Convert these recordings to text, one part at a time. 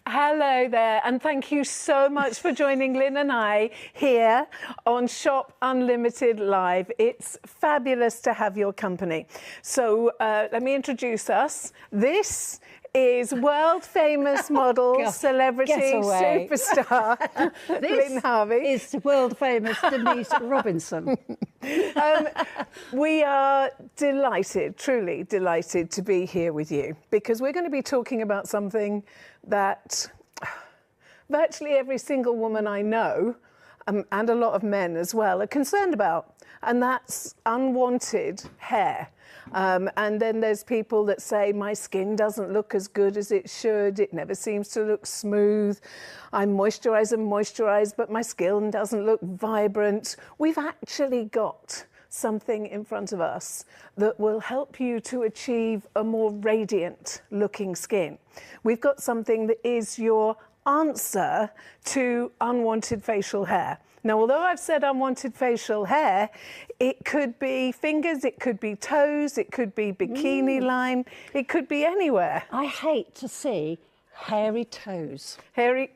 Hello there, and thank you so much for joining Lynn and I here on Shop Unlimited Live. It's fabulous to have your company. So let me introduce us. This is world-famous model, celebrity, superstar, Lynn Harvey. Is world-famous Denise Robinson. We are delighted, truly delighted to be here with you, because we're going to be talking about something that virtually every single woman I know, and a lot of men as well, are concerned about, and that's unwanted hair. And then there's people that say, my skin doesn't look as good as it should, it never seems to look smooth, I moisturise, but my skin doesn't look vibrant. We've actually got something in front of us that will help you to achieve a more radiant looking skin. We've got something that is your answer to unwanted facial hair. Now, although I've said unwanted facial hair, it could be fingers, it could be toes, it could be bikini line, it could be anywhere. I hate to see hairy toes. Hairy.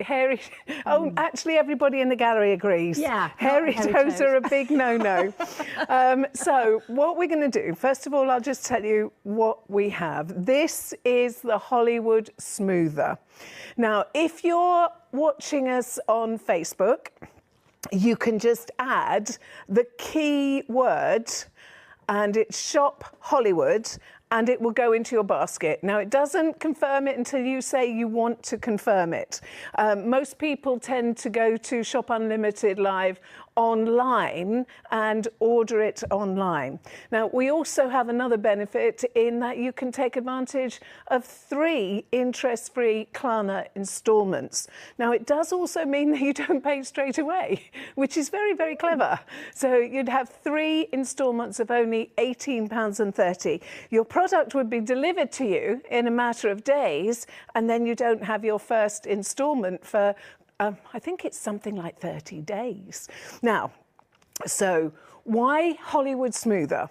Oh, actually, everybody in the gallery agrees. Yeah, hairy toes are a big no-no. So what we're going to do, first of all, I'll just tell you what we have. This is the Hollywood Smoother. Now, if you're watching us on Facebook, you can just add the key word, and it's Shop Hollywood, and it will go into your basket. Now, it doesn't confirm it until you say you want to confirm it. Most people tend to go to Shop Unlimited Live online and order it online. Now, we also have another benefit in that you can take advantage of 3 interest-free Klarna installments. Now, it does also mean that you don't pay straight away, which is very, very clever. So you'd have 3 installments of only £18.30. Your product would be delivered to you in a matter of days, and then you don't have your first installment for I think it's something like 30 days. Now, so why Hollywood Smoother?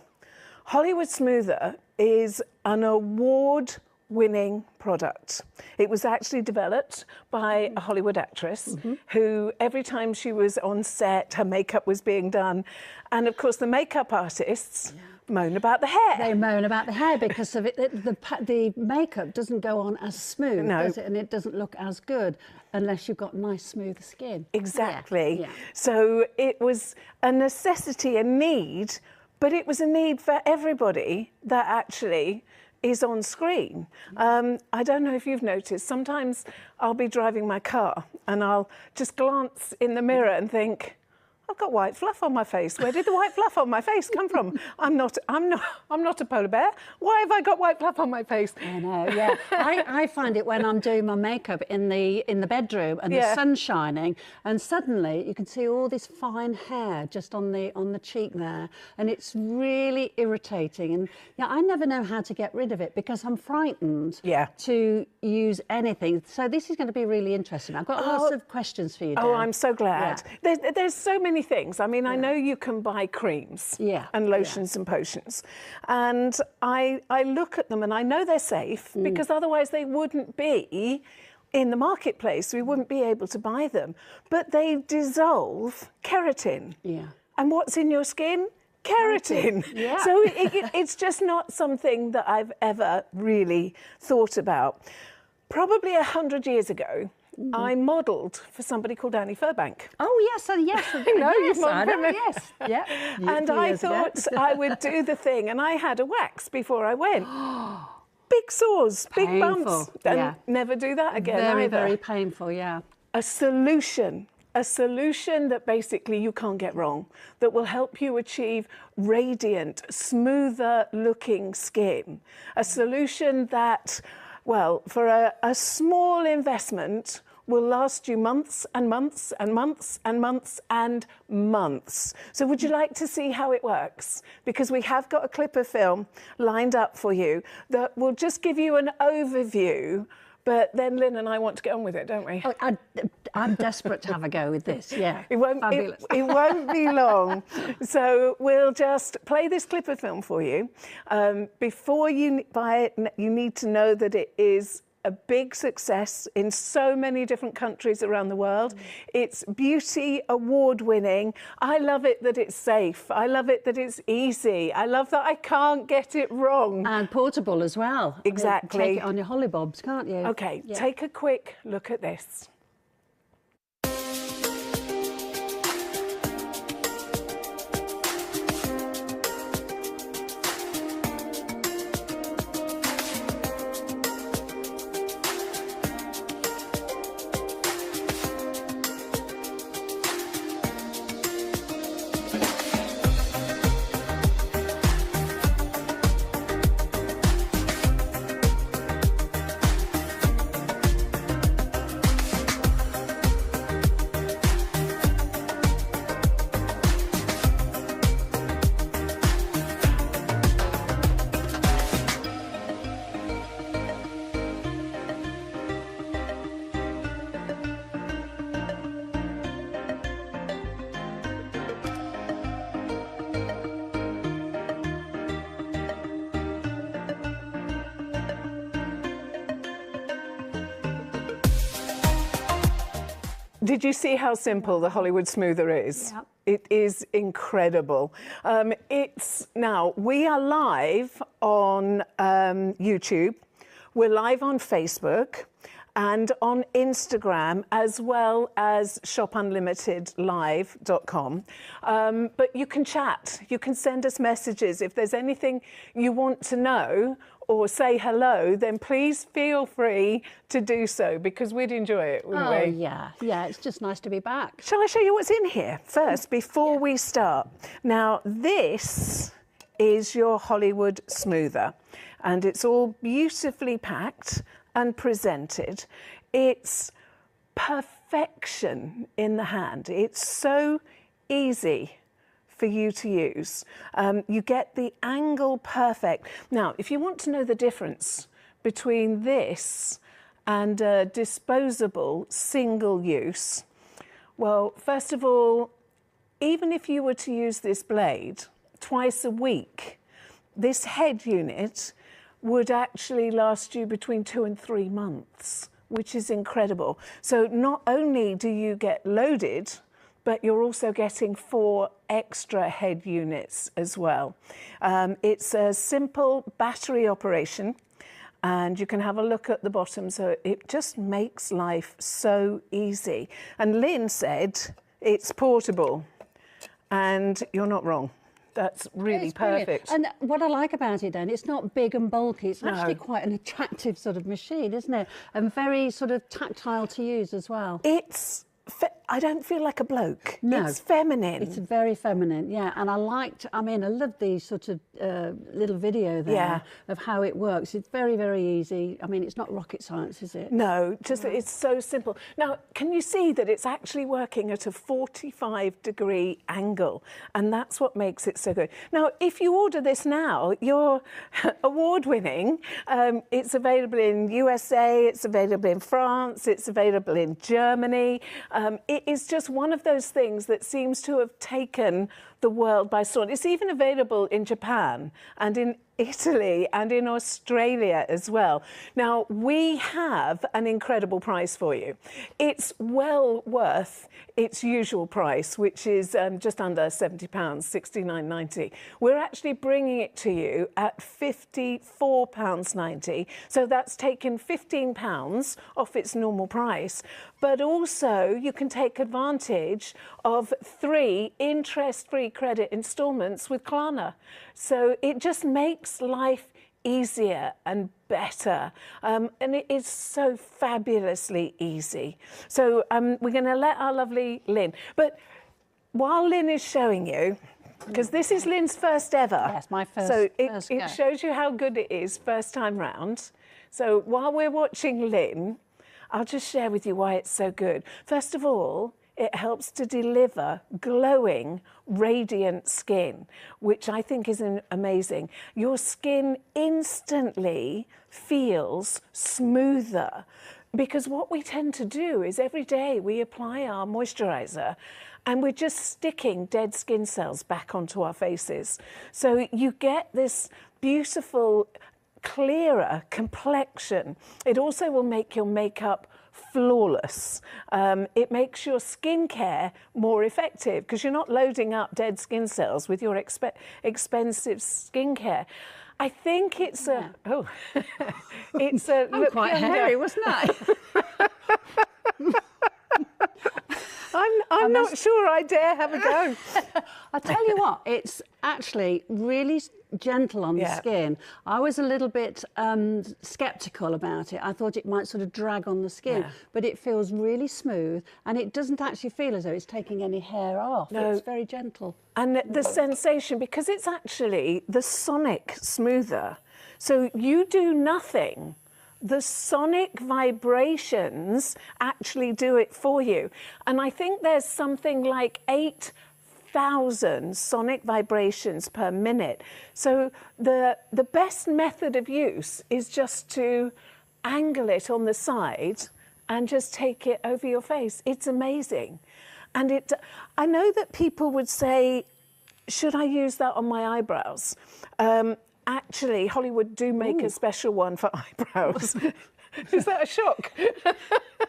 Hollywood Smoother is an award-winning product. It was actually developed by a Hollywood actress who, every time she was on set, her makeup was being done. And of course, the makeup artists moan about the hair. They moan about the hair because of it. The makeup doesn't go on as smooth, does it? And it doesn't look as good unless you've got nice, smooth skin. Exactly. Yeah. So it was a necessity, a need, but it was a need for everybody that actually is on screen. I don't know if you've noticed, sometimes I'll be driving my car and I'll just glance in the mirror and think, I've got white fluff on my face. Where did the white fluff on my face come from? I'm not a polar bear. Why have I got white fluff on my face? I know, yeah. I find it when I'm doing my makeup in the bedroom and the sun's shining, and suddenly you can see all this fine hair just on the cheek there, and it's really irritating. And I never know how to get rid of it because I'm frightened to use anything. So this is going to be really interesting. I've got lots of questions for you, Dan. Oh, I'm so glad. There's so many things. I mean, I know you can buy creams and lotions and potions, and I look at them and I know they're safe because otherwise they wouldn't be in the marketplace. We wouldn't be able to buy them, but they dissolve keratin. And what's in your skin? Keratin. So it's just not something that I've ever really thought about. Probably 100 years ago, I modelled for somebody called Annie Furbank. Oh, yes, yes. And I thought I would do the thing, and I had a wax before I went. Big sores, big bumps, and never do that again Very, either. very painful, A solution that basically you can't get wrong, that will help you achieve radiant, smoother looking skin. A solution that, well, for a small investment will last you months and months and months and months and months. So would you like to see how it works? Because we have got a clip of film lined up for you that will just give you an overview, but then Lynn and I want to get on with it, don't we? Oh, I'm desperate to have a go with this, It won't be long. So we'll just play this clip of film for you. Before you buy it, you need to know that it is a big success in so many different countries around the world. It's beauty award winning. I love it that it's safe. I love it that it's easy. I love that I can't get it wrong. And portable as well. Exactly. I mean, take it on your hollybobs, can't you? Okay, take a quick look at this. Did you see how simple the Hollywood Smoother is? Yep. It is incredible. Now, we are live on YouTube, we're live on Facebook and on Instagram, as well as shopunlimitedlive.com. But you can chat, you can send us messages. If there's anything you want to know or say hello, then please feel free to do so, because we'd enjoy it, wouldn't we? Oh, yeah. Yeah, it's just nice to be back. Shall I show you what's in here first, before we start? Now, this is your Hollywood Smoother, and it's all beautifully packed and presented. It's perfection in the hand. It's so easy for you to use. You get the angle perfect. Now, if you want to know the difference between this and a disposable single use, well, first of all, even if you were to use this blade twice a week, this head unit would actually last you between 2 and 3 months, which is incredible. So not only do you get loaded, but you're also getting 4 extra head units as well. It's a simple battery operation, and you can have a look at the bottom. So it just makes life so easy. And Lynn said it's portable, and you're not wrong. That's really perfect. And what I like about it then, it's not big and bulky. It's actually quite an attractive sort of machine, isn't it? And very sort of tactile to use as well. I don't feel like a bloke. No. It's feminine. It's very feminine, yeah. And I love the sort of little video there of how it works. It's very, very easy. I mean, it's not rocket science, is it? No, it's so simple. Now, can you see that it's actually working at a 45-degree angle? And that's what makes it so good. Now, if you order this now, you're award-winning. It's available in USA, it's available in France, it's available in Germany. It is just one of those things that seems to have taken the world by storm. It's even available in Japan and in Italy and in Australia as well. Now, we have an incredible price for you. It's well worth its usual price, which is just under £70, £69.90. We're actually bringing it to you at £54.90. So that's taken £15 off its normal price. But also, you can take advantage of 3 interest-free credit instalments with Klarna. So it just makes life easier and better. And it is so fabulously easy. So we're going to let our lovely Lynn. But while Lynn is showing you, because this is Lynn's first ever. Yes, my first. So it shows you how good it is first time round. So while we're watching Lynn, I'll just share with you why it's so good. First of all, it helps to deliver glowing, radiant skin, which I think is amazing. Your skin instantly feels smoother, because what we tend to do is every day we apply our moisturiser and we're just sticking dead skin cells back onto our faces. So you get this beautiful clearer complexion. It also will make your makeup flawless. It makes your skincare more effective because you're not loading up dead skin cells with your expensive skincare. I think it's it's a I'm quite hairy, wasn't I? I'm not sure I dare have a go. I tell you what, it's actually really gentle on the skin. I was a little bit sceptical about it. I thought it might sort of drag on the skin, but it feels really smooth and it doesn't actually feel as though it's taking any hair off. No. It's very gentle. And the sensation, because it's actually the sonic smoother, so you do nothing. The sonic vibrations actually do it for you. And I think there's something like 8,000 sonic vibrations per minute. So the best method of use is just to angle it on the side and just take it over your face. It's amazing. And I know that people would say, should I use that on my eyebrows? Actually, Hollywood do make a special one for eyebrows. Is that a shock?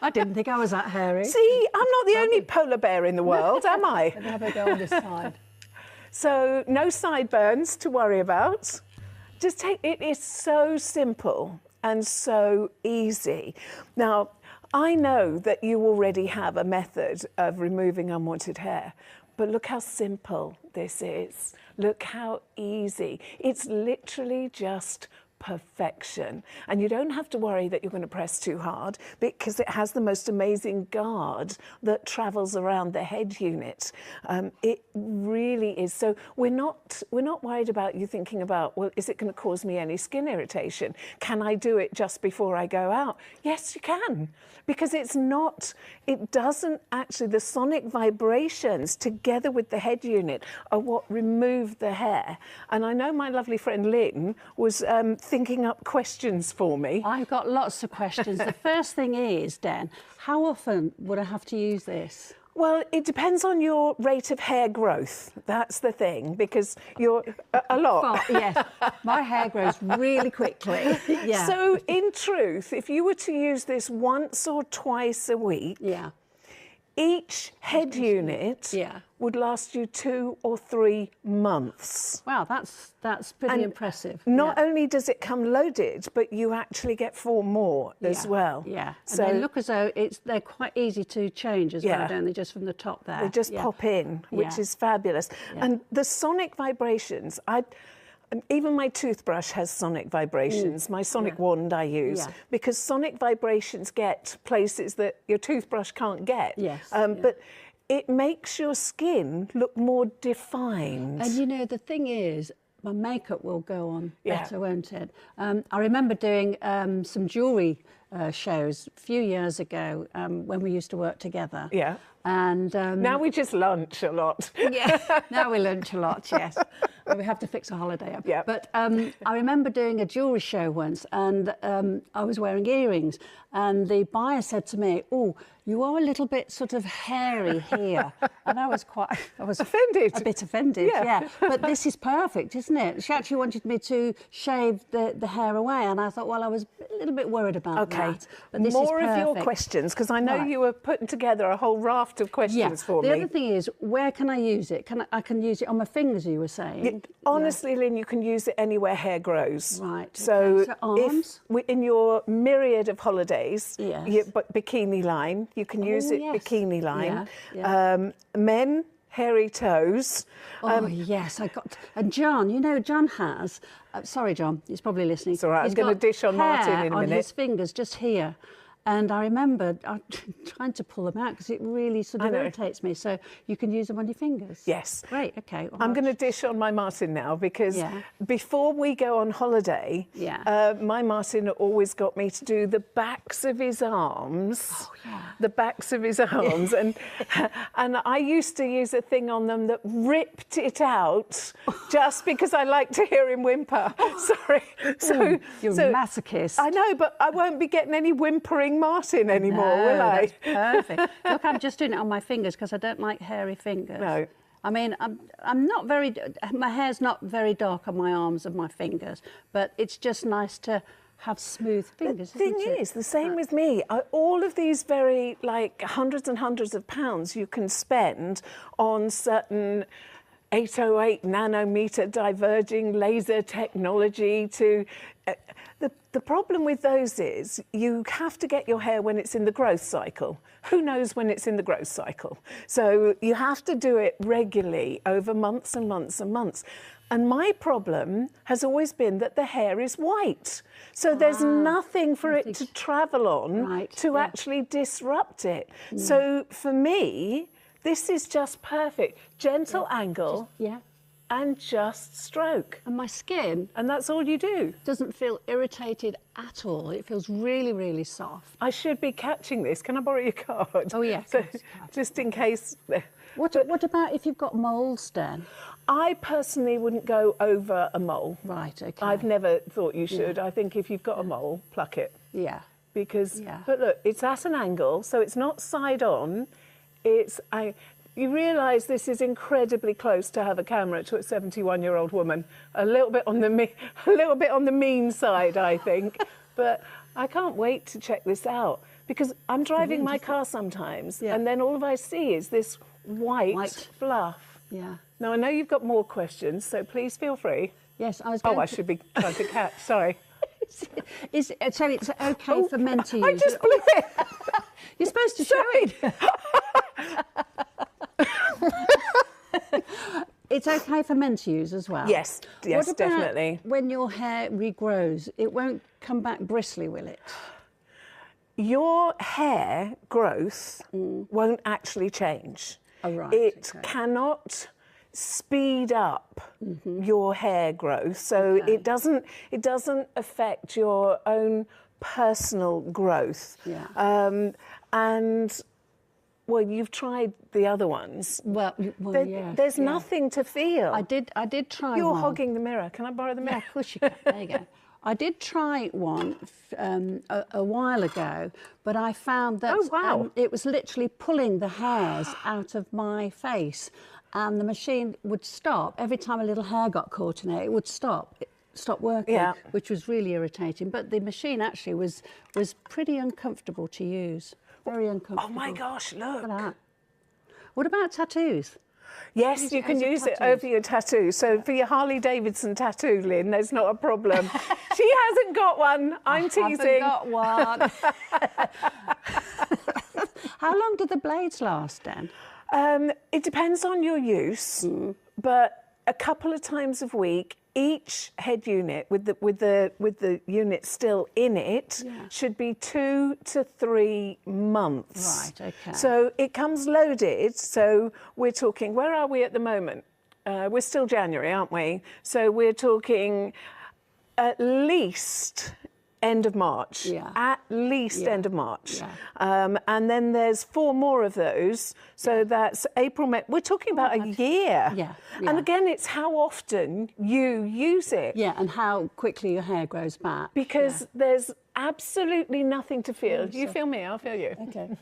I didn't think I was that hairy. See, I'm not the only polar bear in the world, am I? Let me have a go on this side. So no sideburns to worry about. Just take it. Is so simple and so easy. Now, I know that you already have a method of removing unwanted hair, but look how simple this is. Look how easy. It's literally just perfection. And you don't have to worry that you're going to press too hard because it has the most amazing guard that travels around the head unit. It really is. So we're not worried about you thinking about, well, is it going to cause me any skin irritation? Can I do it just before I go out? Yes, you can. Because it doesn't actually, the sonic vibrations together with the head unit are what remove the hair. And I know my lovely friend Lynn was thinking up questions for me. I've got lots of questions. The first thing is, Dan, how often would I have to use this? Well, it depends on your rate of hair growth. That's the thing, because you're a lot. Yes, my hair grows really quickly. Yeah. So, in truth, if you were to use this once or twice a week, each head unit would last you 2 or 3 months. Wow, that's pretty impressive. Not only does it come loaded, but you actually get 4 more as well. Yeah, so and they look as though they're quite easy to change as well, don't they? Just from the top there. They just pop in, which is fabulous. And the sonic vibrations, even my toothbrush has sonic vibrations. My sonic wand I use because sonic vibrations get places that your toothbrush can't get. Yes. But it makes your skin look more defined. And you know, the thing is, my makeup will go on better, won't it? I remember doing some jewellery shows a few years ago when we used to work together. Yeah. And now we just lunch a lot. Yeah, now we lunch a lot, yes. We have to fix a holiday up. Yeah. But I remember doing a jewellery show once and I was wearing earrings and the buyer said to me, oh, you are a little bit sort of hairy here. And I was offended. A bit offended, yeah. But this is perfect, isn't it? She actually wanted me to shave the hair away and I thought, well, I was a little bit worried about that. But this More is of your questions, because I know you were putting together a whole raft of questions for me. The other thing is, where can I use it? I can use it on my fingers, you were saying? Honestly, Lynn, you can use it anywhere hair grows. Right. So, arms? In your myriad of holidays, yes. Bikini line, you can use it bikini line. Yeah. Men, hairy toes. Yes, and John, you know, John has, sorry, John, he's probably listening. It's all right, I'm going to dish on Martin in a minute. On his fingers, just here. And I remember trying to pull them out because it really sort of irritates me. So you can use them on your fingers. Yes. Great, okay. I'm going to dish on my Martin now because before we go on holiday, my Martin always got me to do the backs of his arms. Oh, yeah. The backs of his arms. and I used to use a thing on them that ripped it out just because I like to hear him whimper. Sorry. You're a masochist. I know, but I won't be getting any whimpering Martin anymore, will I? That's perfect. Look, I'm just doing it on my fingers because I don't like hairy fingers. No. I mean, I'm not very, my hair's not very dark on my arms and my fingers, but it's just nice to have smooth fingers. The thing is, the same with me. All of these very, like, hundreds and hundreds of pounds you can spend on certain 808 nanometer diverging laser technology to... The problem with those is you have to get your hair when it's in the growth cycle. Who knows when it's in the growth cycle? So you have to do it regularly over months and months and months. And my problem has always been that the hair is white. So there's nothing for it to travel on to actually disrupt it. So for me, this is just perfect. Gentle angle. And just stroke. And my skin... And that's all you do. Doesn't feel irritated at all. It feels really, really soft. I should be catching this. Can I borrow your card? Oh, yeah. So, just in case... What about if you've got moles, Dan? I personally wouldn't go over a mole. Right, OK. I've never thought you should. I think if you've got a mole, pluck it. Yeah. Because, but look, it's at an angle, so it's not side on. It's... You realise this is incredibly close to have a camera to a 71-year-old woman. A little bit on the mean side, I think. But I can't wait to check this out because I'm driving my car sometimes, and then all I see is this white fluff. Yeah. Now I know you've got more questions, so please feel free. Yes, I was. I should be trying to catch. Sorry. So it's okay for men to use. I just blew it. You're supposed to show it. It's okay for men to use as well? Yes, what about definitely. When your hair regrows, it won't come back bristly, will it? Your hair growth won't actually change. Oh, right. It cannot speed up your hair growth, so it doesn't affect your own personal growth. Yeah. And well, you've tried the other ones. Well yes, there's nothing to feel. I did try You're one. hogging the mirror. Can I borrow the mirror? Yeah, of course you can. There you go. I did try one a while ago, but I found that it was literally pulling the hairs out of my face, and the machine would stop. Every time a little hair got caught in it would stop working, which was really irritating. But the machine actually was pretty uncomfortable to use. Very uncomfortable. Oh my gosh, look. Look at that. What about tattoos? Yes, you can use it over your tattoo. So for your Harley Davidson tattoo, Lynn, there's not a problem. She hasn't got one. I'm teasing. I haven't got one. How long do the blades last, Dan? It depends on your use, but a couple of times a week, each head unit with the unit still in it should be 2 to 3 months. Right, okay. So it comes loaded. So we're talking, where are we at the moment? We're still January, aren't we? So we're talking at least end of March. At least end of March. And then there's 4 more of those. So that's April, May. We're talking about a year. And again, it's how often you use it. Yeah, and how quickly your hair grows back. Because there's absolutely nothing to feel. You feel me, I'll feel you. Okay.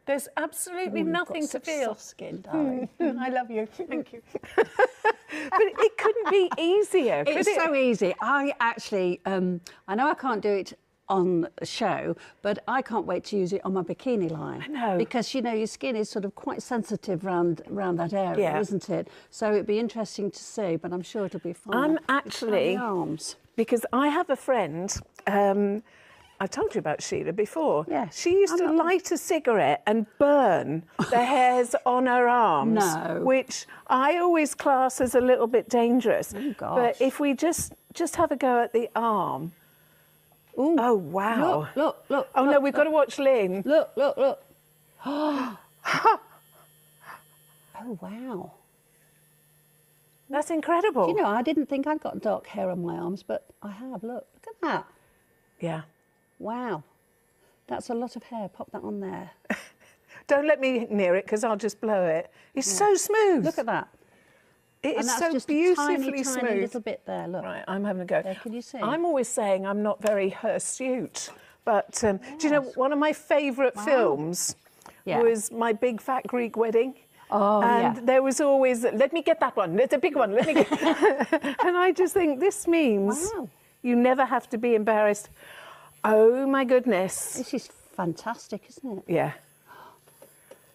There's absolutely nothing to feel. Soft skin, darling. I love you. Thank you. But it couldn't be easier, could it? It's so easy. I actually, I know I can't do it on a show, but I can't wait to use it on my bikini line. I know. Because, you know, your skin is sort of quite sensitive around that area, isn't it? So it'd be interesting to see, but I'm sure it'll be fine. I'm actually, arms. because I have a friend, I've told you about Sheila before. Yes. She used to light a cigarette and burn the hairs on her arms. No. Which I always class as a little bit dangerous. Oh, gosh. But if we just have a go at the arm. Ooh. Oh, wow. Look. Oh, no, we've got to watch Lynn. Look. Oh, wow. That's incredible. You know, I didn't think I'd got dark hair on my arms, but I have. Look at that. Yeah. Wow. That's a lot of hair. Pop that on there. Don't let me near it because I'll just blow it. It's so smooth. Look at that. It is so just beautifully a smooth. tiny little bit there, look. Right, I'm having a go. There, can you see? I'm always saying I'm not very hirsute, but do you know, one of my favourite films was My Big Fat Greek Wedding. Oh, and there was always, let me get that one. It's a big one. Let me get. And I just think this means you never have to be embarrassed. Oh my goodness. This is fantastic, isn't it? Yeah.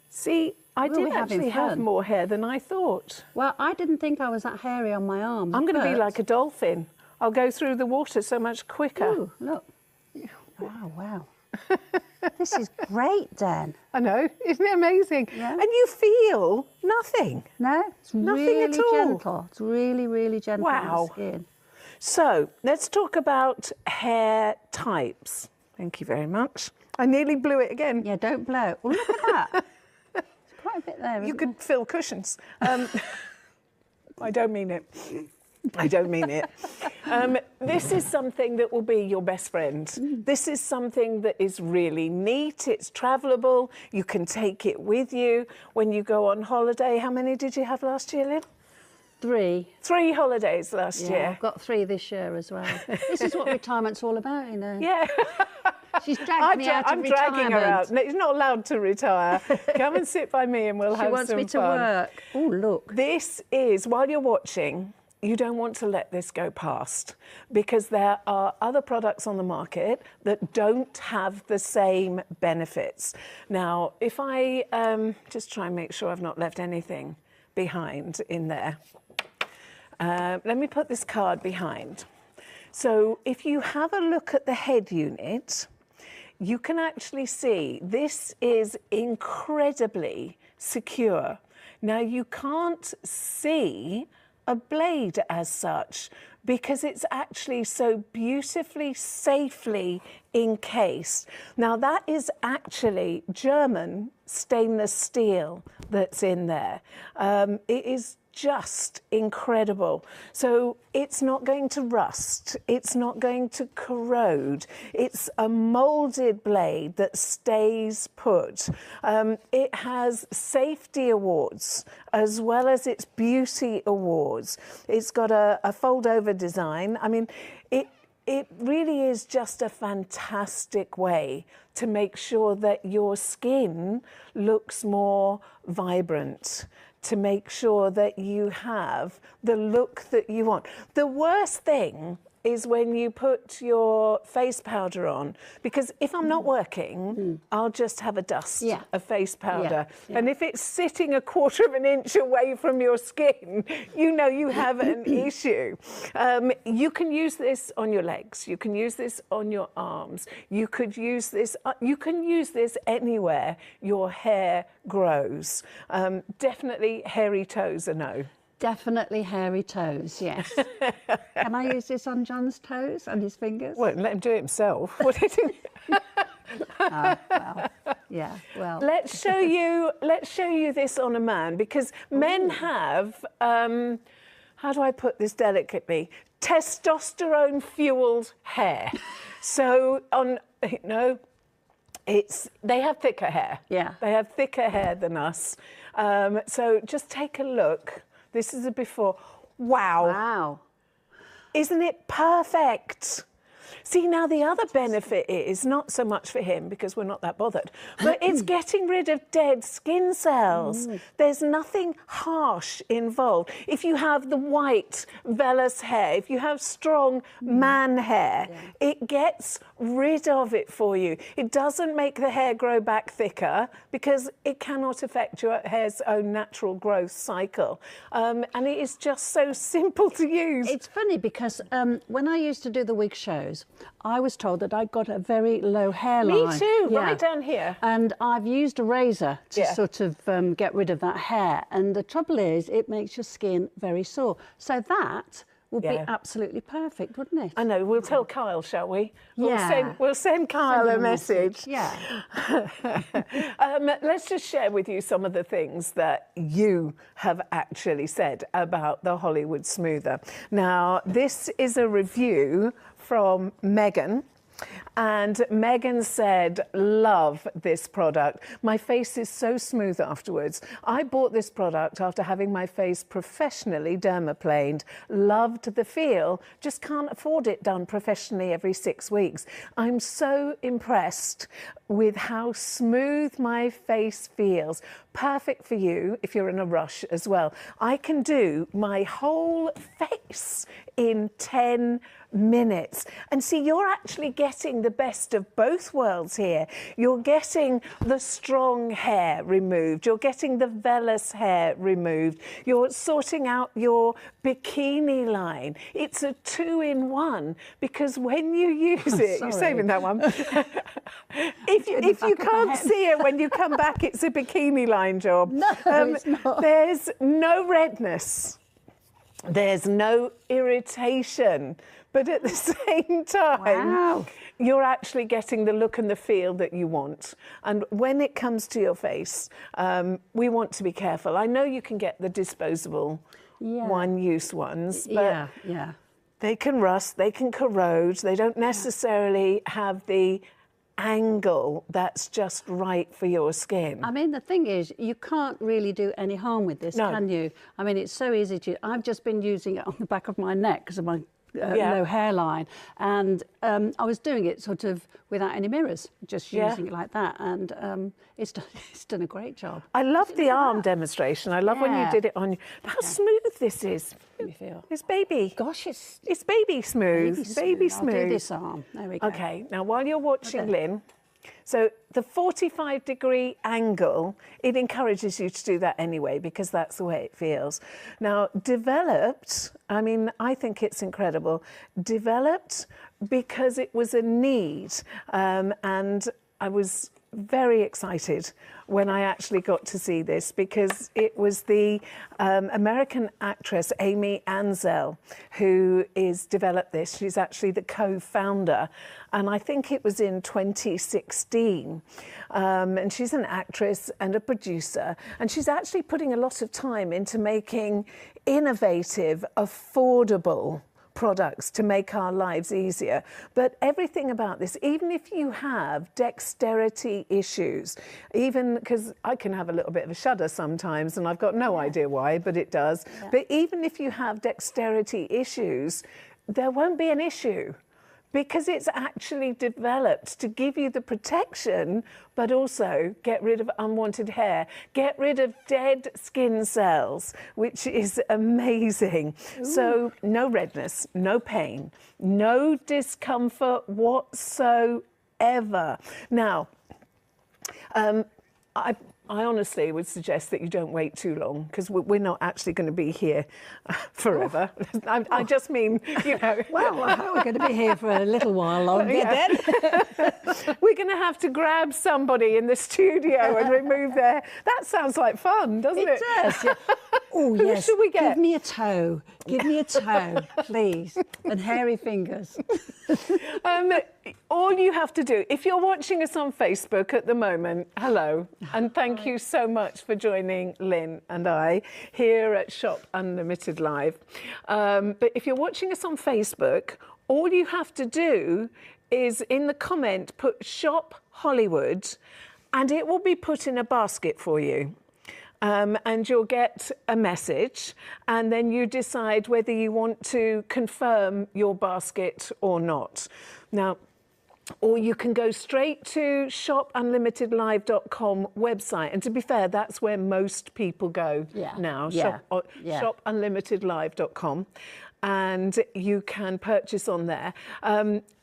See, I did actually have more hair than I thought. Well, I didn't think I was that hairy on my arms. I'm going to be like a dolphin. I'll go through the water so much quicker. Ooh, look. Wow, wow. This is great, Dan. I know, isn't it amazing? Yeah. And you feel nothing. No, it's nothing really at all. gentle. It's really, really gentle on the skin. So let's talk about hair types. Thank you very much. I nearly blew it again. Yeah, don't blow. Well, look at that. There's quite a bit there. You could fill cushions. I don't mean it. I don't mean it. This is something that will be your best friend. This is something that is really neat. It's travelable. You can take it with you when you go on holiday. How many did you have last year, Lynn? 3. 3 holidays last year. I've got 3 this year as well. This is what retirement's all about, you know. Yeah. She's dragged me out of I'm retirement. dragging her out. No, she's not allowed to retire. Come and sit by me and we'll have some fun. She wants me to work. Oh, look. This is, while you're watching, you don't want to let this go past because there are other products on the market that don't have the same benefits. Now, if I just try and make sure I've not left anything behind in there. Let me put this card behind. So if you have a look at the head unit, you can actually see this is incredibly secure. Now, you can't see a blade as such because it's actually so beautifully, safely encased. Now, that is actually German stainless steel that's in there. It is just incredible. So it's not going to rust, it's not going to corrode, it's a molded blade that stays put. It has safety awards as well as its beauty awards. It's got a fold-over design. I mean, it really is just a fantastic way to make sure that your skin looks more vibrant, to make sure that you have the look that you want. The worst thing is when you put your face powder on, because if I'm not working, I'll just have a dust of face powder. And if it's sitting 1/4 of an inch away from your skin, you know you have an issue. You can use this on your legs. You can use this on your arms. You could use this, you can use this anywhere your hair grows. Definitely hairy toes are no. Definitely hairy toes, yes. Can I use this on John's toes and his fingers? Well, let him do it himself. What did he... Well, yeah, well. Let's show you this on a man, because men have, how do I put this delicately? Testosterone-fueled hair. So they have thicker hair. Yeah. They have thicker hair than us. So just take a look. This is a before. Wow. Wow. Isn't it perfect? See, now the other benefit is not so much for him because we're not that bothered, but it's getting rid of dead skin cells. There's nothing harsh involved. If you have the white vellus hair, if you have strong man hair, it gets rid of it for you. It doesn't make the hair grow back thicker because it cannot affect your hair's own natural growth cycle. And it is just so simple to use. It's funny because when I used to do the wig shows, I was told that I got a very low hairline. Me too, right down here. And I've used a razor to sort of get rid of that hair. And the trouble is, it makes your skin very sore. So that would be absolutely perfect, wouldn't it? I know. We'll tell Kyle, shall we? We'll send Kyle a message. Yeah. Let's just share with you some of the things that you have actually said about the Hollywood Smoother. Now, this is a review from Megan. And Megan said, love this product. My face is so smooth afterwards. I bought this product after having my face professionally dermaplaned. Loved the feel, just can't afford it done professionally every 6 weeks. I'm so impressed with how smooth my face feels. Perfect for you if you're in a rush as well. I can do my whole face in 10 minutes. And see, you're actually getting the best of both worlds here. You're getting the strong hair removed. You're getting the vellus hair removed. You're sorting out your bikini line. It's a 2-in-1 because when you use it, you're saving that one. If you can't see it when you come back, it's a bikini line job. No, it's not. There's no redness. There's no irritation, but at the same time, you're actually getting the look and the feel that you want. And when it comes to your face, we want to be careful. I know you can get the disposable one-use ones, but they can rust, they can corrode, they don't necessarily have the angle that's just right for your skin. I mean, the thing is, you can't really do any harm with this, can you? I mean, it's so easy to... I've just been using it on the back of my neck because of my low hairline, and I was doing it sort of without any mirrors, just using it like that, and it's done a great job. I love the arm demonstration. I love when you did it on... How smooth this is. Let me feel. It's baby. Gosh, it's baby smooth. Baby smooth. I'll do this arm. There we go. Okay, now while you're watching Lynn, so the 45-degree angle, it encourages you to do that anyway because that's the way it feels. Now, developed, I mean, I think it's incredible. Developed because it was a need, and I was very excited when I actually got to see this because it was the American actress Amy Ansel who is developed this. She's actually the co-founder, and I think it was in 2016. And she's an actress and a producer, and she's actually putting a lot of time into making innovative, affordable products to make our lives easier. But everything about this, even if you have dexterity issues, even because I can have a little bit of a shudder sometimes and I've got no idea why, but it does. But even if you have dexterity issues, there won't be an issue because it's actually developed to give you the protection, but also get rid of unwanted hair, get rid of dead skin cells, which is amazing. Ooh. So no redness, no pain, no discomfort whatsoever. Now, I honestly would suggest that you don't wait too long because we're not actually going to be here forever. I just mean, you know. Well, we're going to be here for a little while longer then. We're going to have to grab somebody in the studio and remove their... That sounds like fun, doesn't it? It does, yeah. Oh, Who yes. should we get? Give me a toe. Give me a toe, please. And hairy fingers. All you have to do, if you're watching us on Facebook at the moment, hello, and thank you so much for joining Lynn and I here at Shop Unlimited Live. But if you're watching us on Facebook, all you have to do is in the comment put Shop Hollywood and it will be put in a basket for you. And you'll get a message, and then you decide whether you want to confirm your basket or not. Now, or you can go straight to shopunlimitedlive.com website. And to be fair, that's where most people go now, shopunlimitedlive.com. And you can purchase on there.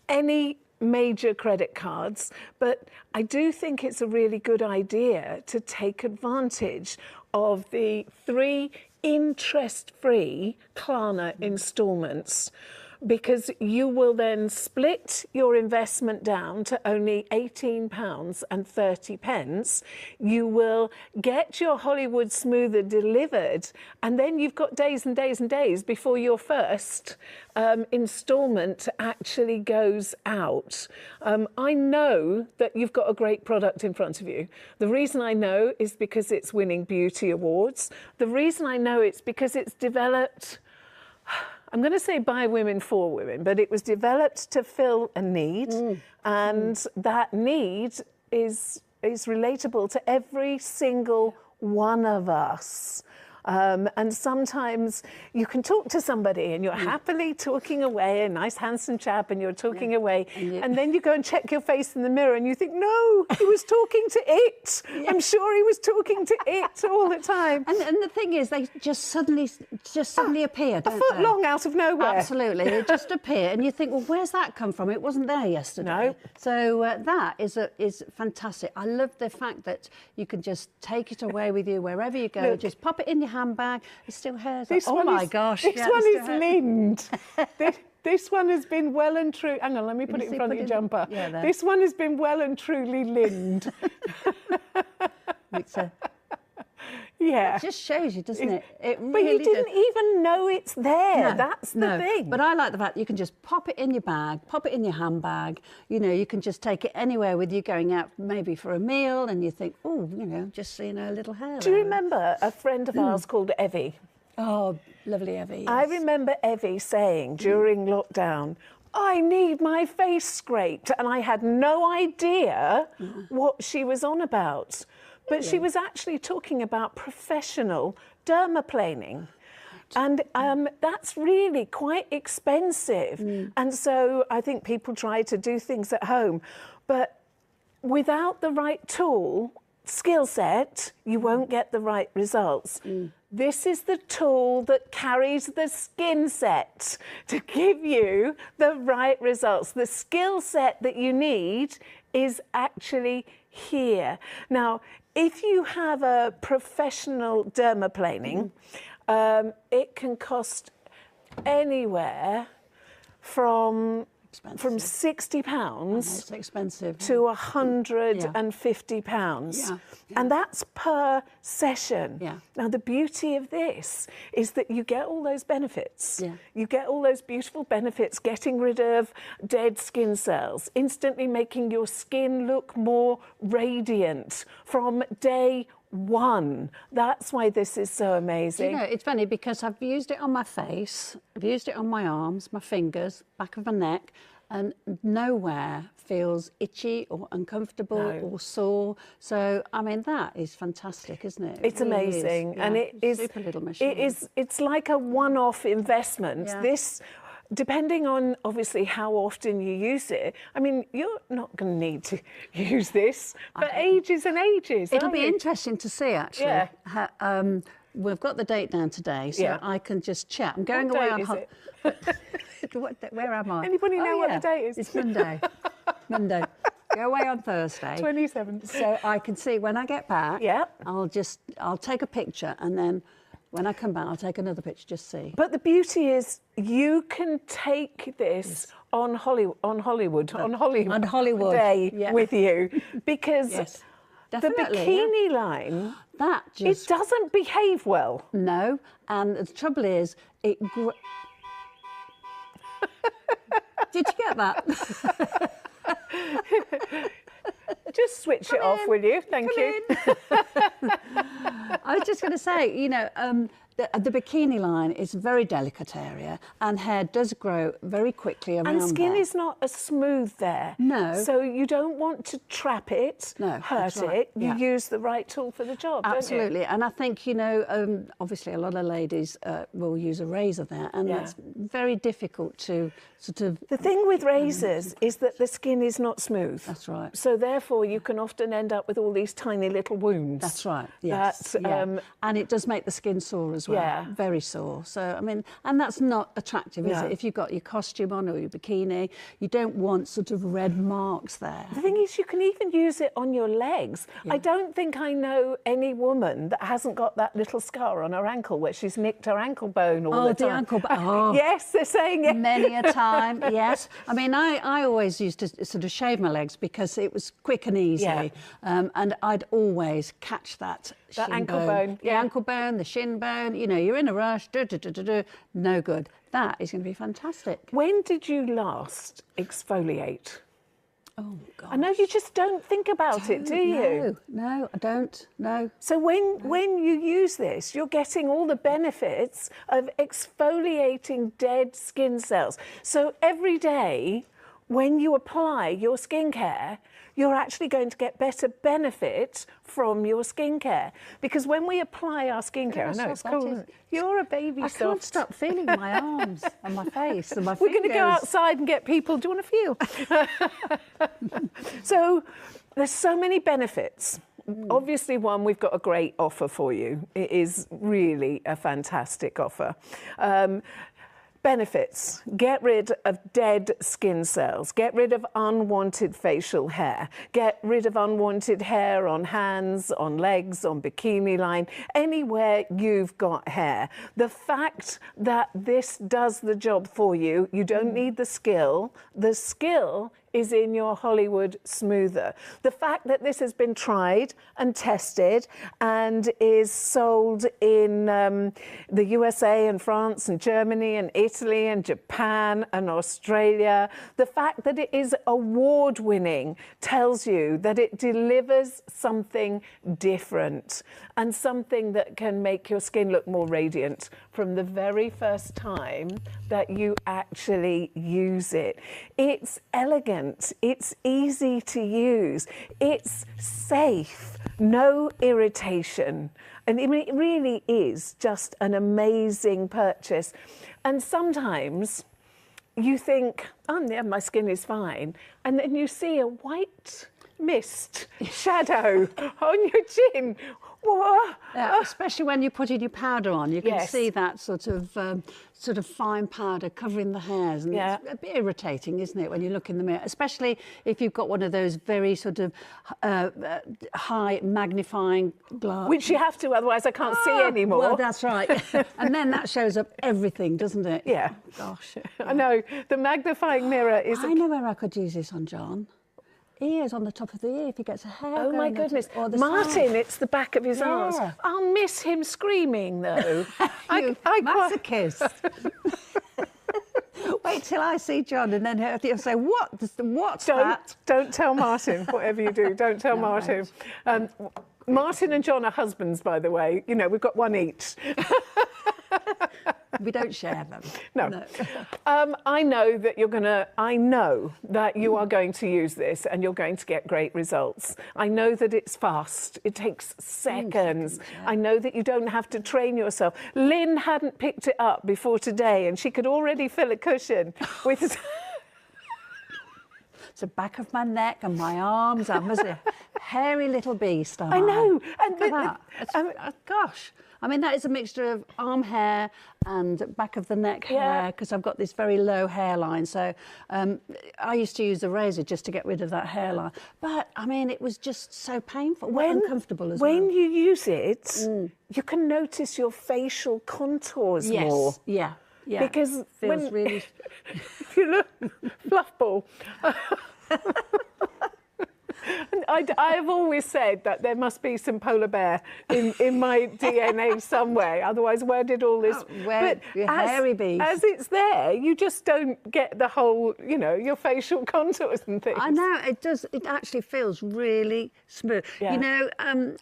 Any major credit cards, but I do think it's a really good idea to take advantage of the 3 interest-free Klarna installments, because you will then split your investment down to only £18.30. You will get your Hollywood Smoother delivered, and then you've got days and days and days before your first instalment actually goes out. I know that you've got a great product in front of you. The reason I know is because it's winning beauty awards. The reason I know it's because it's developed I'm going to say by women for women, but it was developed to fill a need, and that need is relatable to every single one of us. And sometimes you can talk to somebody and you're happily talking away, a nice handsome chap, and you're talking away, and then you go and check your face in the mirror and you think, no, he was talking to it. I'm sure he was talking to it all the time. And the thing is, they just suddenly appear, don't a foot they? long out of nowhere. Absolutely, they just appear, and you think, well, where's that come from? It wasn't there yesterday. No. So that is fantastic. I love the fact that you can just take it away with you wherever you go. Look, just pop it in your handbag. It's still hairs. Oh my gosh! This one is lind. This one has been well and true. Hang on, let me put it in front of your jumper. Yeah, there. This one has been well and truly lind. Yeah. It just shows you, doesn't it? It really but you didn't even know it's there. No, That's the thing. But I like the fact that you can just pop it in your bag, pop it in your handbag. You know, you can just take it anywhere with you going out, maybe for a meal, and you think, oh, you know, just, you know, a little hair. Do you remember a friend of ours called Evie? Oh, lovely Evie. Yes. I remember Evie saying during lockdown, I need my face scraped. And I had no idea what she was on about. But she was actually talking about professional dermaplaning. And that's really quite expensive. And so I think people try to do things at home. But without the right tool, skill set, you won't get the right results. This is the tool that carries the skin set to give you the right results. The skill set that you need is actually here. Now, if you have a professional dermaplaning, it can cost anywhere from £60 It's expensive. to £150. Yeah. And that's per session. Yeah. Now, the beauty of this is that you get all those benefits. Yeah. You get all those beautiful benefits, getting rid of dead skin cells, instantly making your skin look more radiant from day one. That's why this is so amazing. You know, it's funny because I've used it on my face, I've used it on my arms, my fingers, back of my neck, and nowhere feels itchy or uncomfortable or sore. So, I mean, that is fantastic, isn't it? It's really amazing. Is. Yeah, And it is super little machine. It's like a one-off investment. Yeah. This, depending on obviously how often you use it, I mean, you're not going to need to use this for ages and ages. It'll be you? interesting to see, actually. Yeah. We've got the date down today, so I can just chat. I'm going What away date on is holiday. Where am I? Anybody know what the date is? It's Monday. Monday. Go away on Thursday. 27th. So I can see when I get back. Yeah. I'll take a picture, and then when I come back, I'll take another picture. Just see. But the beauty is, you can take this on Hollywood Day with you, because the bikini line, it doesn't behave well. No, and the trouble is, Did you get that? Just switch it off, will you? Thank you. I was just going to say, you know, the bikini line is a very delicate area, and hair does grow very quickly around And skin there. is not as smooth there. No. So you don't want to trap it, hurt it. You use the right tool for the job, Absolutely. don't you? And I think, you know, obviously a lot of ladies will use a razor there, and that's very difficult to sort of... The thing with razors is that the skin is not smooth. That's right. So therefore you can often end up with all these tiny little wounds. That's right, yes. And it does make the skin sore as well. Yeah. Very sore. So, I mean, and that's not attractive, is it? If you've got your costume on or your bikini, you don't want sort of red marks there. The thing is, you can even use it on your legs. Yeah. I don't think I know any woman that hasn't got that little scar on her ankle where she's nicked her ankle bone all the time. Oh, the ankle bone. Oh. Yes, they're saying it. Many a time, yes. I mean, I always used to sort of shave my legs because it was quick and easy. Yeah. And I'd always catch that shin ankle bone. The ankle bone, the shin bone, you know, you're in a rush, no good. That is going to be fantastic. When did you last exfoliate? Oh, gosh. I know you just don't think about it, do you? No, I don't. No. So when you use this, you're getting all the benefits of exfoliating dead skin cells. So every day when you apply your skincare, you're actually going to get better benefit from your skincare. Because when we apply our skincare, I know it's cool, isn't it? You're a baby I soft. can't stop feeling my arms and my face and my We're fingers. going to go outside and get people. Do you want to feel? So there's so many benefits. Obviously, one, we've got a great offer for you. It is really a fantastic offer. Benefits: get rid of dead skin cells, get rid of unwanted facial hair, get rid of unwanted hair on hands, on legs, on bikini line, anywhere you've got hair. The fact that this does the job for you, you don't need the skill. The skill is in your Hollywood smoother. The fact that this has been tried and tested and is sold in the USA and France and Germany and Italy and Japan and Australia, the fact that it is award-winning tells you that it delivers something different and something that can make your skin look more radiant from the very first time that you actually use it. It's elegant, it's easy to use, it's safe, no irritation. And it really is just an amazing purchase. And sometimes you think, oh yeah, my skin is fine. And then you see a white mist shadow on your chin. Whoa. Especially when you're putting your powder on, you can Yes. see that sort of fine powder covering the hairs, and Yeah. it's a bit irritating, isn't it, when you look in the mirror? Especially if you've got one of those very sort of high magnifying glass. Which you have to, otherwise I can't see anymore. Well, that's right. And then that shows up everything, doesn't it? Yeah. Gosh. I know. The magnifying mirror is... I know where I could use this on John. Ears on the top of the ear if he gets a hair. Oh my going goodness. or the Martin, side. it's the back of his arms. Yeah. I'll miss him screaming though. You masochist. Wait till I see John and then he'll say, what's that? Don't tell Martin, whatever you do, don't tell Martin. Martin and John are husbands, by the way. You know, we've got one each. We don't share them. No. I know that you are going to use this and you're going to get great results. I know that it's fast. It takes seconds. I know that you don't have to train yourself. Lynn hadn't picked it up before today and she could already fill a cushion with... It's the back of my neck and my arms. I'm a hairy little beast. I know. And look at that. Gosh. I mean, that is a mixture of arm hair and back of the neck hair, because I've got this very low hairline. So I used to use a razor just to get rid of that hairline. But, I mean, it was just so painful, uncomfortable as well. When you use it, you can notice your facial contours more. Yeah. Because feels really... if you look, fluff ball. I've always said that there must be some polar bear in my DNA somewhere. Otherwise, where did all this... hairy beast. As it's there, you just don't get the whole, your facial contours and things. I know, it does. It actually feels really smooth. Yeah. You know,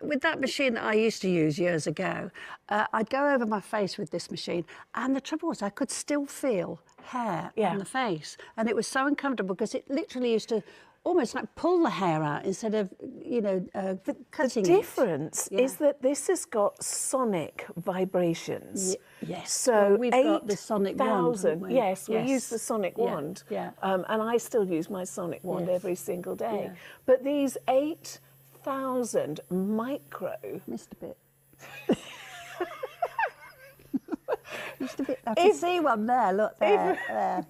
with that machine that I used to use years ago, I'd go over my face with this machine, and the trouble was I could still feel hair on the face. And it was so uncomfortable because it literally used to almost like pull the hair out instead of, cutting The difference is that this has got sonic vibrations. Yes. So we've got the sonic wand, haven't we? Yes, we use the sonic wand. Yeah. And I still use my sonic wand every single day. Yeah. But these 8,000 micro... Missed a bit. Missed a bit. I can see one there, look there.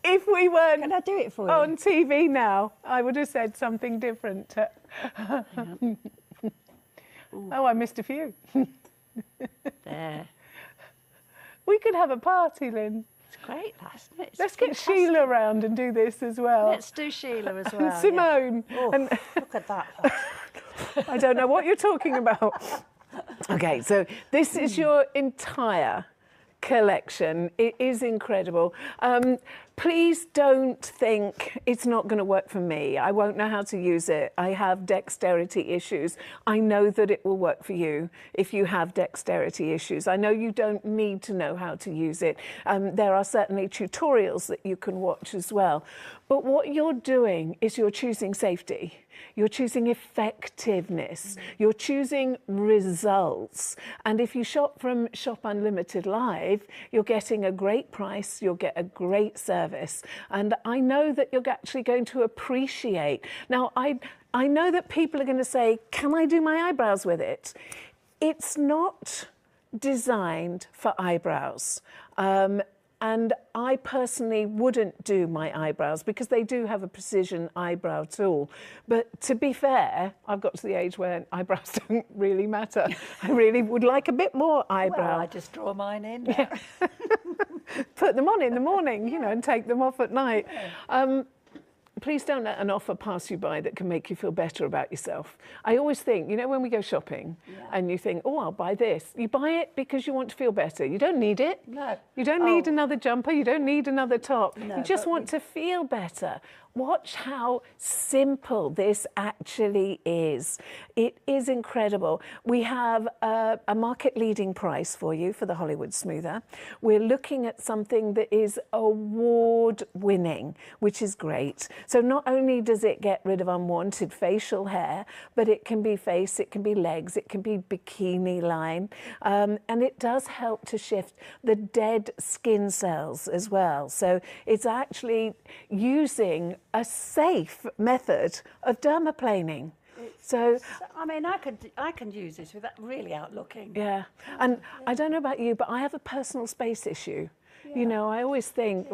If we weren't Can I do it for you? on TV now, I would have said something different. Oh, I missed a few. There. We could have a party, Lynn. It's great, isn't it? It's Let's get fantastic. Sheila around and do this as well. Let's do Sheila as well. And Simone. Oh, And look at that. I don't know what you're talking about. Okay, so this is your entire collection. It is incredible. Please don't think it's not going to work for me. I won't know how to use it. I have dexterity issues. I know that it will work for you if you have dexterity issues. I know you don't need to know how to use it. There are certainly tutorials that you can watch as well. But what you're doing is you're choosing safety. You're choosing effectiveness. You're choosing results. And if you shop from Shop Unlimited Live, you're getting a great price, you'll get a great service. And I know that you're actually going to appreciate. Now, I know that people are going to say, can I do my eyebrows with it? It's not designed for eyebrows. And I personally wouldn't do my eyebrows because they do have a precision eyebrow tool. But to be fair, I've got to the age where eyebrows don't really matter. I really would like a bit more eyebrow. Well, I just draw mine in. Yeah. Put them on in the morning, you know, and take them off at night. Please don't let an offer pass you by that can make you feel better about yourself. I always think, you know, when we go shopping and you think, oh, I'll buy this. You buy it because you want to feel better. You don't need it. No. You don't need another jumper. You don't need another top. No, you just want to feel better. Watch how simple this actually is. It is incredible. We have a market-leading price for you for the Hollywood Smoother. We're looking at something that is award-winning, which is great. So not only does it get rid of unwanted facial hair, but it can be face, it can be legs, it can be bikini line, and it does help to shift the dead skin cells as well. So it's actually using a safe method of dermaplaning. So, I mean, I can use this without really out looking. Yeah, and I don't know about you, but I have a personal space issue. You know, I always think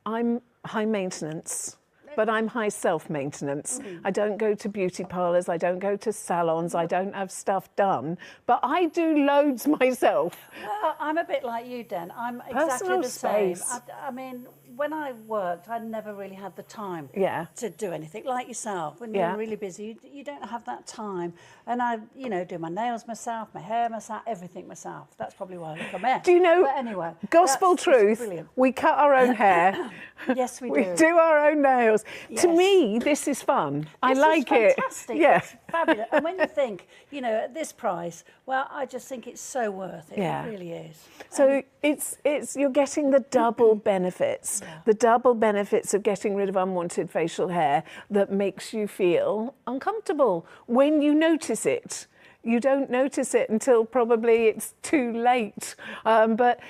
I'm high maintenance, but I'm high self-maintenance. I don't go to beauty parlours, I don't go to salons, I don't have stuff done, but I do loads myself. Well, I'm a bit like you, Den. I'm exactly Personal the same. space. I mean, when I worked, I never really had the time to do anything. Like yourself, when you're really busy, you don't have that time. And I, you know, do my nails myself, my hair myself, everything myself. That's probably why I look a mess. Do you know, but anyway, gospel truth, we cut our own hair. Yes, we do. We do our own nails. Yes. To me, this is fun. I like it. Fantastic. Yeah. It's fabulous. And when you think, you know, at this price, well, I just think it's so worth it. Yeah. It really is. So it's you're getting the double benefits. The double benefits of getting rid of unwanted facial hair that makes you feel uncomfortable when you notice it. You don't notice it until probably it's too late. But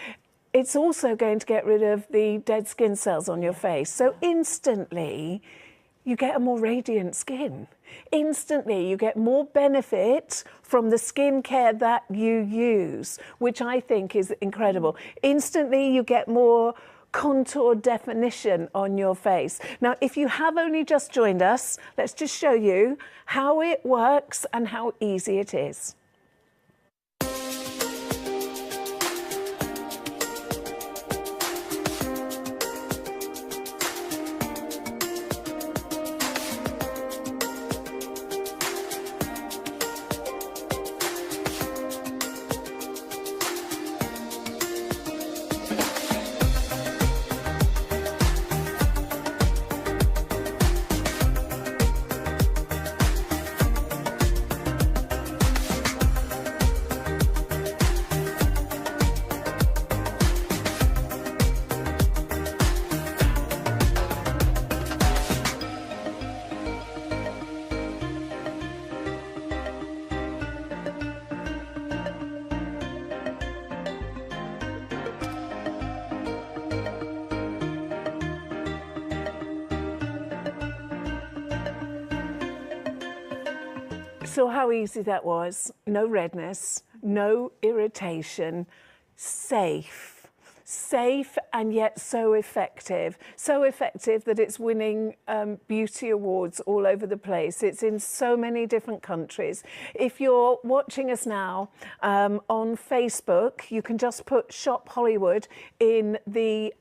it's also going to get rid of the dead skin cells on your face. So instantly, you get a more radiant skin. Instantly, you get more benefit from the skincare that you use, which I think is incredible. Instantly, you get more contour definition on your face. Now, if you have only just joined us, let's just show you how it works and how easy it is. Saw how easy that was. No redness, no irritation, safe. safe and yet so effective. So effective that it's winning beauty awards all over the place. It's in so many different countries. If you're watching us now on Facebook, you can just put Shop Hollywood in the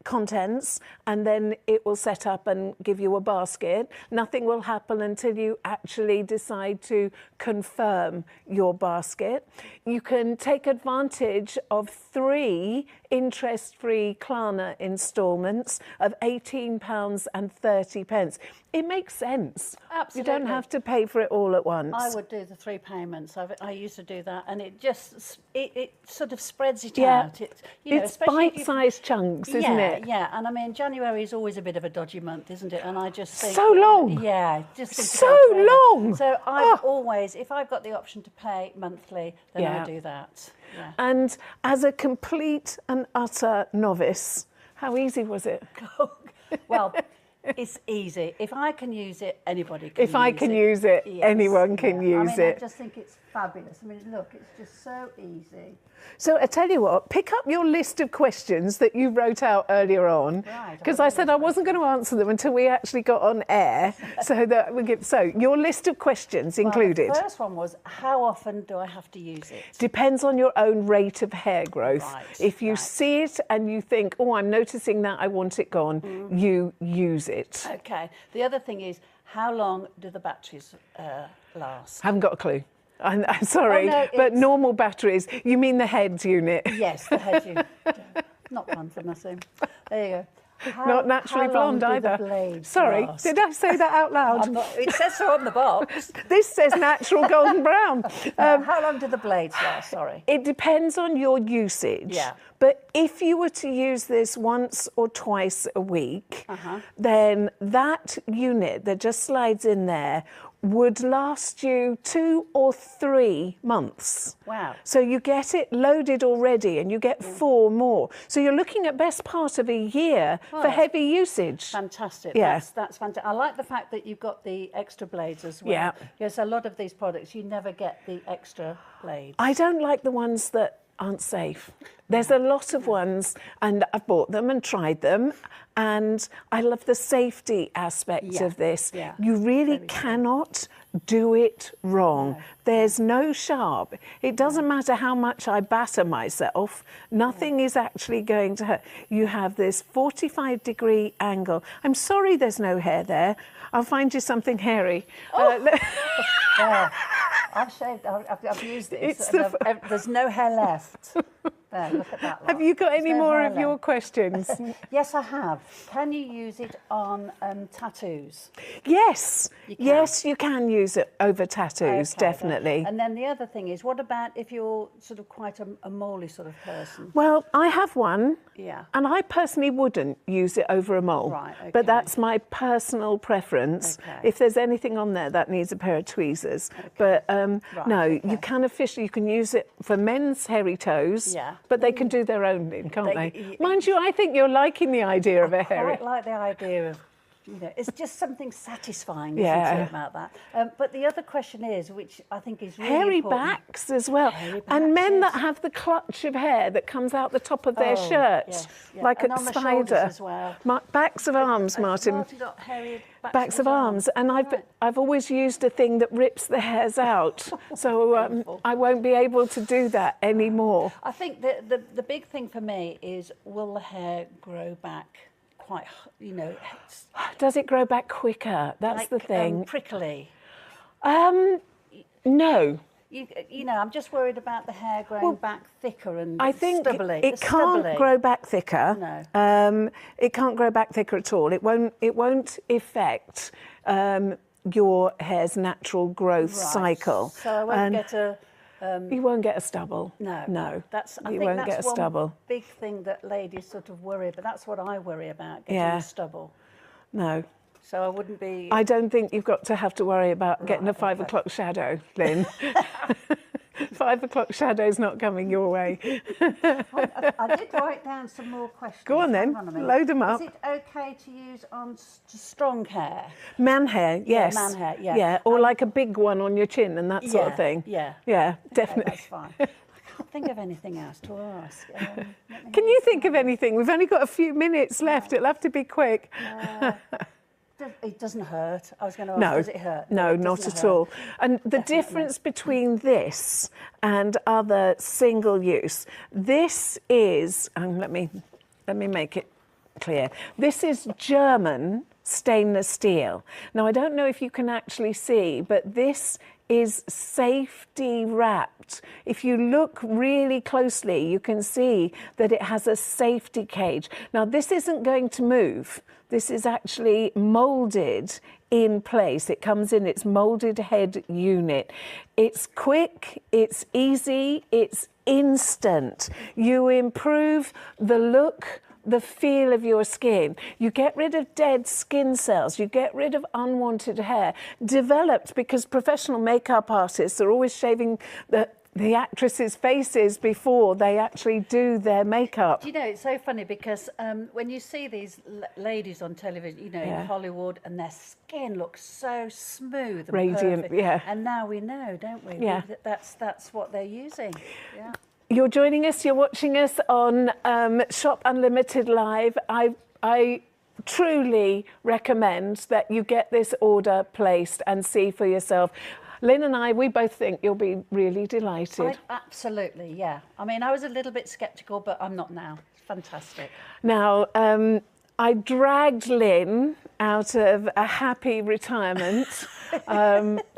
contents, and then it will set up and give you a basket. Nothing will happen until you actually decide to confirm your basket. You can take advantage of 3 interest-free Klarna instalments of £18.30. It makes sense. Absolutely. You don't have to pay for it all at once. I would do the 3 payments. I used to do that, and it just it sort of spreads it out. It's bite-sized chunks, isn't it? Yeah, and I mean, January is always a bit of a dodgy month, isn't it? And I just think... So long! Yeah, just think so long! So I've always, if I've got the option to pay monthly, then I do that. Yeah. And as a complete and utter novice, how easy was it? Well, it's easy. If I can use it, anybody can use it. If I can use it, anyone can use it. I just think it's fabulous. I mean, look, it's just so easy. So I tell you what, pick up your list of questions that you wrote out earlier on, because I said I wasn't going to answer them until we actually got on air. So that we get, so your list of questions included. The first one was, how often do I have to use it? Depends on your own rate of hair growth. If you see it and you think, oh, I'm noticing that, I want it gone, you use it. Okay. The other thing is, how long do the batteries last? Haven't got a clue. I'm sorry, but normal batteries. You mean the head unit? Yes, the head unit. Not one for nothing. There you go. Not naturally blonde either. Sorry, did I say that out loud? It says so on the box. This says natural golden brown. How long do the blades last? Sorry. It depends on your usage. Yeah. But if you were to use this once or twice a week, then that unit that just slides in there would last you 2 or 3 months. Wow. So you get it loaded already and you get 4 more. So you're looking at best part of a year for heavy usage. Fantastic. Yeah. That's fantastic. I like the fact that you've got the extra blades as well. Yeah. Yes, a lot of these products, you never get the extra blades. I don't like the ones that aren't safe. There's a lot of ones, and I've bought them and tried them, and I love the safety aspect of this. Yeah. You really cannot do it wrong. No. There's no sharp. It doesn't matter how much I batter myself, nothing is actually going to hurt. You have this 45-degree angle. I'm sorry there's no hair there. I'll find you something hairy. Yeah. I've shaved, I've used this. There's no hair left. There, look at that lot. Have you got any more of your questions? Yes, I have. Can you use it on tattoos? Yes. Yes, you can use it over tattoos, definitely. Then. And then the other thing is, what about if you're sort of quite a moley sort of person? Well, I have one. Yeah. And I personally wouldn't use it over a mole. Right, okay. But that's my personal preference. Okay. If there's anything on there, that needs a pair of tweezers. Okay. But you can officially, you can use it for men's hairy toes. Yeah. But they can do their own in, can't they? Mind you, I think you're liking the idea of a hairy. I quite like the idea of, you know, it's just something satisfying, isn't it, about that? But the other question is, which I think is really hairy important. backs as well. And men that have the clutch of hair that comes out the top of their shirt, like and a on the spider. as well. Backs of arms, Martin. Martin got hairy backs of arms. And I've always used a thing that rips the hairs out, so I won't be able to do that anymore. I think the big thing for me is, will the hair grow back quite, you know... Does it grow back quicker? That's like, the thing. Prickly? No. You know, I'm just worried about the hair growing back thicker and I think stubbly. It can't grow back thicker. No. It can't grow back thicker at all. It won't affect your hair's natural growth cycle. So I won't get a... you won't get a stubble. No. No. I think that's one big thing that ladies sort of worry about. That's what I worry about, getting a stubble. No. So I wouldn't be... I don't think you've got to have to worry about getting a 5 o'clock shadow, Lynn. 5 o'clock shadow's not coming your way. I did write down some more questions. Go on then, load them up. Is it okay to use on strong hair? Man hair, yes. Yeah, man hair, yeah. Yeah, or like a big one on your chin and that sort of thing. Yeah. Yeah, definitely. Okay, that's fine. I can't think of anything else to ask. Can you think of anything? We've only got a few minutes left. It'll have to be quick. It doesn't hurt. I was going to ask, No, does it hurt? no, not at all. And the difference between this and other single use, this is, let me make it clear. This is German stainless steel. Now, I don't know if you can actually see, but this is safety wrapped. If you look really closely, you can see that it has a safety cage. Now, this isn't going to move. This is actually molded in place. It comes in its molded head unit. It's quick, it's easy, it's instant. You improve the look, the feel of your skin. You get rid of dead skin cells. You get rid of unwanted hair. Developed because professional makeup artists are always shaving the actresses' faces before they actually do their makeup. Do you know, it's so funny because when you see these ladies on television, you know, in Hollywood, and their skin looks so smooth and radiant, perfect. And now we know, don't we? Yeah. That's what they're using. Yeah. You're joining us, you're watching us on Shop Unlimited Live. I truly recommend that you get this order placed and see for yourself. Lynn and I, we both think you'll be really delighted. Absolutely, yeah. I mean, I was a little bit sceptical, but I'm not now. It's fantastic. Now, I dragged Lynn out of a happy retirement.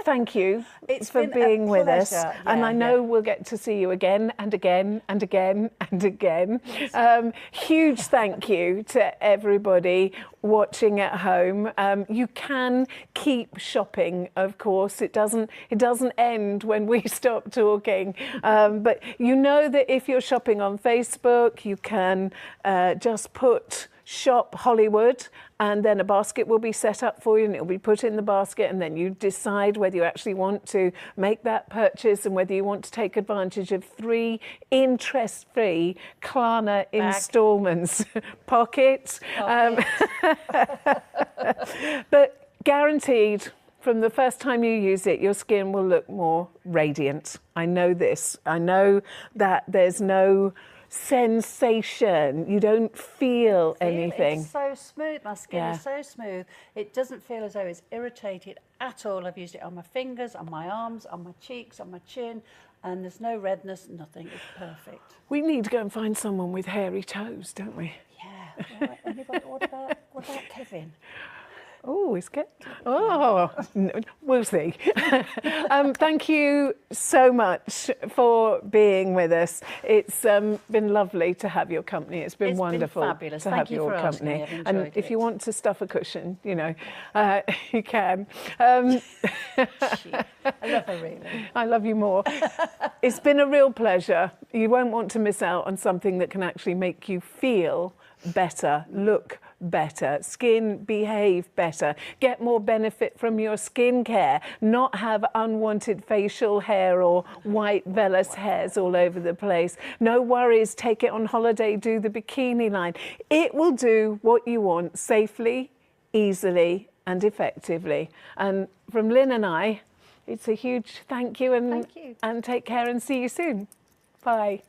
Thank you for being with us. And I know we'll get to see you again and again and again and again. Huge thank you to everybody watching at home. You can keep shopping, of course. It doesn't end when we stop talking. But you know that if you're shopping on Facebook, you can just put Shop Hollywood, and then a basket will be set up for you and it'll be put in the basket, and then you decide whether you actually want to make that purchase and whether you want to take advantage of 3 interest-free Klarna instalments. Pocket. But guaranteed, from the first time you use it, your skin will look more radiant. I know this. I know that there's no sensation. You don't feel anything. It's so smooth. My skin is so smooth. It doesn't feel as though it's irritated at all. I've used it on my fingers, on my arms, on my cheeks, on my chin, and there's no redness, nothing. It's perfect. We need to go and find someone with hairy toes, don't we? Yeah. What about Kevin? Oh, it's good. Oh, we'll see. Thank you so much for being with us. It's been lovely to have your company. It's been wonderful fabulous. to have your company. And if you want to stuff a cushion, you know, you can. I love her, really. I love you more. It's been a real pleasure. You won't want to miss out on something that can actually make you feel better, look better, skin behave better, get more benefit from your skincare, not have unwanted facial hair or white vellus hairs all over the place. No worries, take it on holiday, do the bikini line. It will do what you want safely, easily and effectively. And from Lynn and I, it's a huge thank you and take care and see you soon. Bye.